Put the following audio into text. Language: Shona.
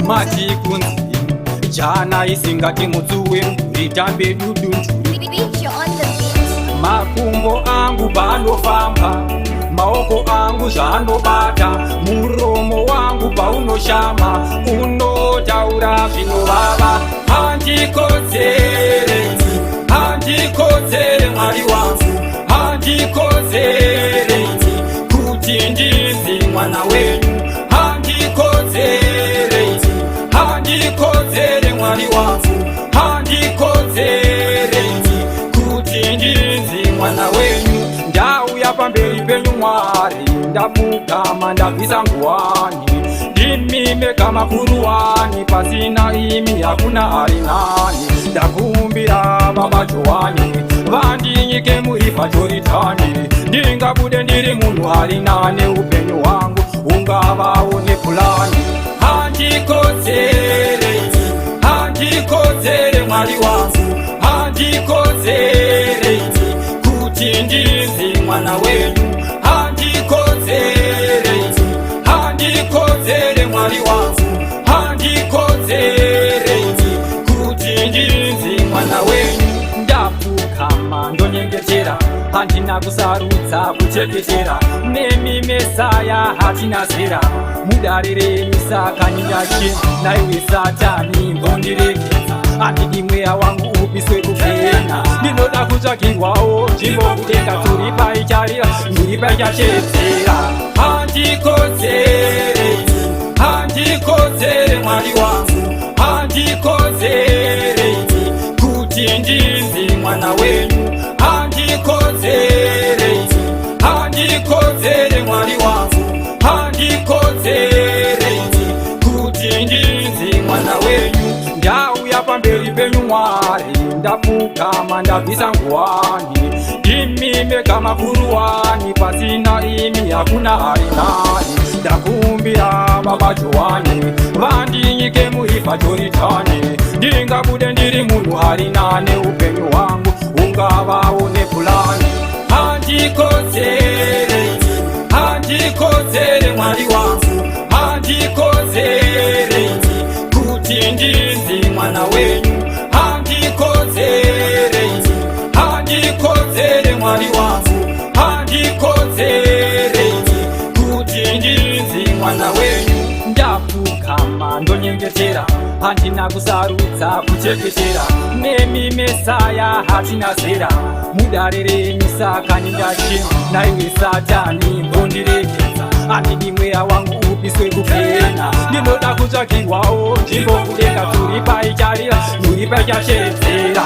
Machikunzi jana isingati mudzuwe ritambe dudundu. Makumbo angu panofamba, maoko angu zvanobata, muromo wangu paunoshama, unotaura zvinovava. Handikodzere, handikodzere Mwari wangu, handikodzere kuti ndinzi mwana wenyu. Handikodzere, handikodzere Mwari wangu, handikodzere kuti ndinzi mwana wenyu. Ndauya pamberi penyu Mwari, ndapfugama ndabvisa nguwani, ndimime kama kuruwani, pasina imi hakuna ari nani. Ndakumbira Baba Johani, vandinyike murifa Jorodhani, ndingabude ndiri munhu ari nane, upenyu hwangu hungavawo nepulani. Handikodzere, handikodzere Mwari wangu, handikodzere kuti ndinzi mwana wenyu. Handikodzere, handikodzere Mwari wangu, handikodzere kuti ndinzi mwana wenyu. Ndapfugama ndonyengetera, handina kusarudza kuchekechera, nemi Mesaya hatina zera. Mudare renyu saka ndingachi, naiwe Satani mbondiregedza. Handidi mweya wangu upiswe kugehena, ndinoda kutsvakirwawo nzvimbo kudenga, turi paicharira ndiri paichachedzera. Handikodzere, handikodzere Mwari wangu, handikodzere kuti ndinzi mwana wenyu. Handikodzere, handikodzere Mwari wangu, handikodzere kuti ndinzi mwana wenyu. Ndauya pamberi penyu Mwari, ndapfugama ndabvisa nguwani, ndimime kama kuruwani, pasina imi hakuna ari nani. Ndakumbira Baba Johani, vandinyike murifa Jorodhani, ndingabude ndiri munhu ari nane, upenyu hwangu hungavawo nepulani. Handikodzere, handikodzere Mwari wangu, handikodzere kuti ndinzi mwana wenyu. Handikodzere, handikodzere Mwari wangu, handikodzere kuti ndinzi mwana wenyu. Ndapfugama ndonyengetera, handina kusarudza kuchekechera, nemi Mesaya hatina zera. Mudare renyu saka ndingachi, naiwe Satani mbondiregedza. Handidi mweya wangu upiswe kugehena, ndinoda kutsvakirwawo nzvimbo kudenga, turi paicharira ndiri paichachedzera.